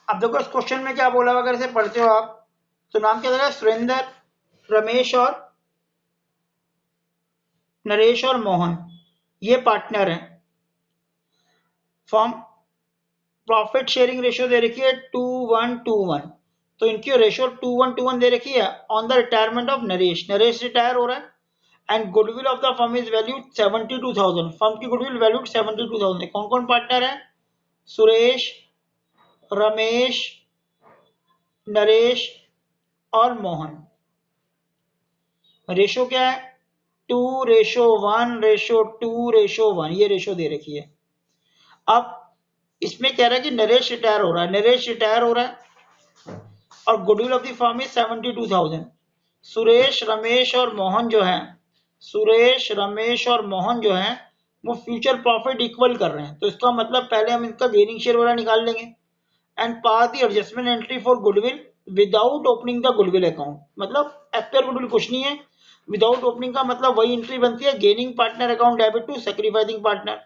अब देखो इस क्वेश्चन में क्या बोला हुआ, अगर इसे पढ़ते हो आप तो नाम क्या था, सुरेंद्र, रमेश और नरेश और मोहन, ये पार्टनर हैं। फॉर्म प्रॉफिट शेयरिंग रेशियो दे रखी है 2:1:1, तो इनकी रेशियो 2:1:1 दे रखी है। On the retirement of Naresh, Naresh retire हो रहा है and goodwill of the firm is valued 72,000, firm की गुडविल वैल्यूड 72,000। कौन कौन पार्टनर है, सुरेश, रमेश, नरेश और मोहन। रेशो क्या है, 2:1:2:1, ये रेशो दे रखी है। अब इसमें कह रहा है कि नरेश रिटायर हो रहा है, नरेश रिटायर हो रहा है और goodwill of the firm is 72,000। Suresh, Ramesh और मोहन जो है, सुरेश, रमेश और मोहन जो है वो फ्यूचर प्रॉफिट इक्वल कर रहे हैं, तो इसका मतलब पहले हम इनका गेनिंग शेयर वाला निकाल लेंगे and pass the adjustment entry for goodwill without opening the goodwill account. मतलब आफ्टर गुडविल कुछ नहीं है, विदाउट ओपनिंग का मतलब वही एंट्री बनती है, gaining partner account debit to sacrificing partner.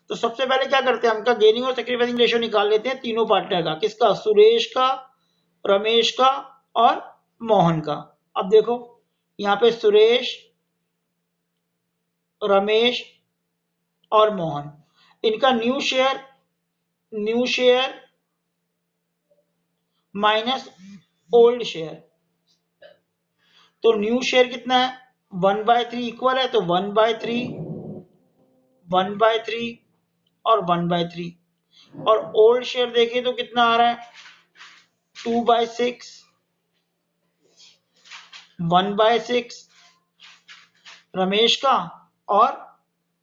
तो सबसे पहले क्या करते हैं, हम इनका गेनिंग और सैक्रिफाइसिंग रेशियो निकाल लेते हैं तीनों पार्टनर का, किसका, सुरेश का, रमेश का और मोहन का। अब देखो यहाँ पे सुरेश, रमेश और मोहन, इनका new share minus old share, तो न्यू शेयर कितना है, 1/3 इक्वल है, तो 1/3, 1/3 और 1/3। और ओल्ड शेयर देखें तो कितना आ रहा है, 2/6, 1/6 रमेश का और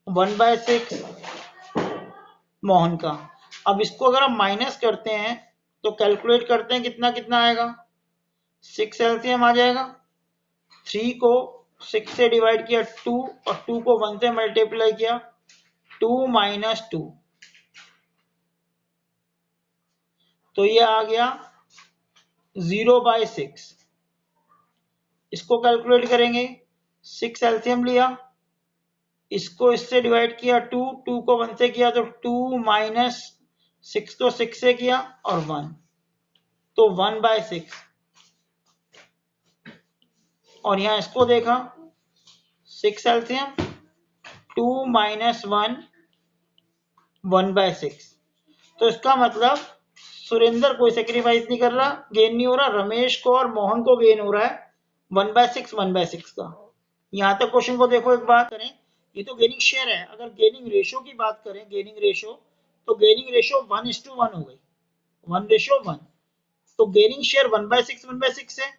1/6 मोहन का। अब इसको अगर हम माइनस करते हैं तो कैलकुलेट करते हैं कितना कितना आएगा, 6 एलसीएम आ जाएगा। 3 को 6 से डिवाइड किया 2 और 2 को 1 से मल्टीप्लाई किया 2 - 2, तो ये आ गया 0/6। इसको कैलकुलेट करेंगे, 6 एलसीएम लिया, इसको इससे डिवाइड किया 2, 2 को 1 से किया तो 2 - 6 को 6 से किया और 1, तो 1/6। और यहाँ इसको देखा, 6 एलसीएम, 2 - 1, 1/6। तो इसका मतलब सुरेंद्र कोई सेक्रीफाइस नहीं कर रहा, गेन नहीं हो रहा, रमेश को और मोहन को गेन हो रहा है 1/6, 1/6 का। यहाँ तक क्वेश्चन को देखो, एक बात करें, ये तो गेनिंग शेयर है, अगर गेनिंग रेशियो की बात करें, गेनिंग रेशियो, तो गेनिंग रेशियो 1:1 हो गई, 1:1। तो गेनिंग शेयर 1/6, 1/6 है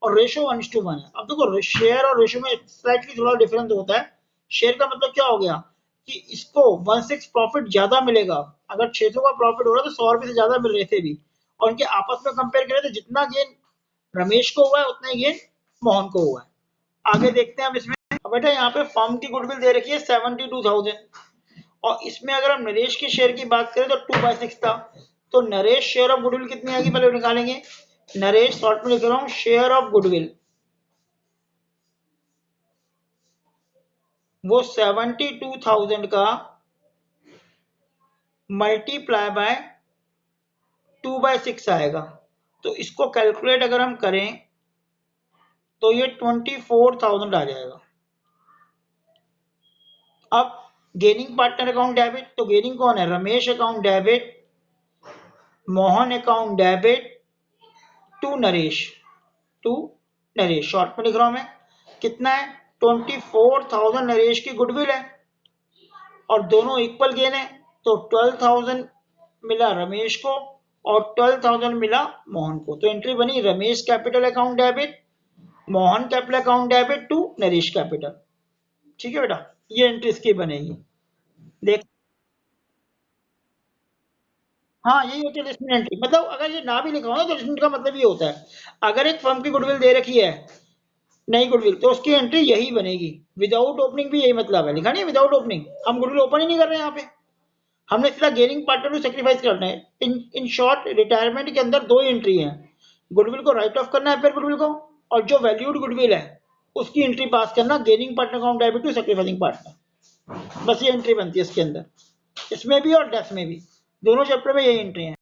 और रेशियो 1:1 है। अब देखो शेयर और रेशियो में स्लाइटली थोड़ा डिफरेंस होता है। शेयर का मतलब क्या हो गया कि इसको 1/6 प्रॉफिट ज्यादा मिलेगा, अगर 600 का प्रॉफिट हो रहा है तो 100 रुपए से ज्यादा मिल रहे थे भी, और इनके आपस में कंपेयर करें तो जितना गेन रमेश को हुआ है उतना ही गेन मोहन को हुआ है। आगे देखते हैं अब इसमें। अब बेटा यहाँ पे फर्म की गुडविल दे रखी है 72,000 और इसमें अगर हम नरेश के शेयर की बात करें तो 2/6 था, तो नरेश शेयर ऑफ गुडविल कितनी आएगी पहले निकालेंगे। नरेश शॉर्ट में लिख रहा हूं, शेयर ऑफ गुडविल वो 72,000 का मल्टीप्लाई बाय 2/6 आएगा, तो इसको कैलकुलेट अगर हम करें तो ये 24,000 आ जाएगा। अब गेनिंग पार्टनर अकाउंट डेबिट, तो गेनिंग कौन है, Ramesh account debit, Mohan account debit to Naresh, short में लिख रहा हूं मैं, कितना है 24,000 नरेश की गुडविल है और दोनों इक्वल गेन है, तो 12,000 मिला रमेश को और 12,000 मिला मोहन को। तो एंट्री बनी Ramesh capital account debit, Mohan capital account debit to Naresh capital. ठीक है बेटा, ये एंट्री इसकी बनेगी। देख, हाँ यही होती है लिस्टमेंट एंट्री। मतलब अगर ये ना भी लिखा हो ना तो लिस्टमेंट का मतलब ये होता है, अगर एक फर्म की गुडविल दे रखी है, नई गुडविल, तो उसकी एंट्री यही बनेगी। विदाउट ओपनिंग भी यही मतलब है, लिखा नहीं विदाउट ओपनिंग, हम गुडविल ओपन ही नहीं कर रहे हैं यहाँ पे, हमने सीधा गेनिंग पार्टनर को सेक्रीफाइस करना है। इन शॉर्ट रिटायरमेंट के अंदर दो एंट्री है, गुडविल को राइट ऑफ करना है फिर गुडविल को, और जो वैल्यूड गुडविल है उसकी एंट्री पास करना, gaining partner account debit to sacrificing partner. बस ये एंट्री बनती है इसके अंदर, इसमें भी और डेथ में भी, दोनों चैप्टर में यही एंट्री है।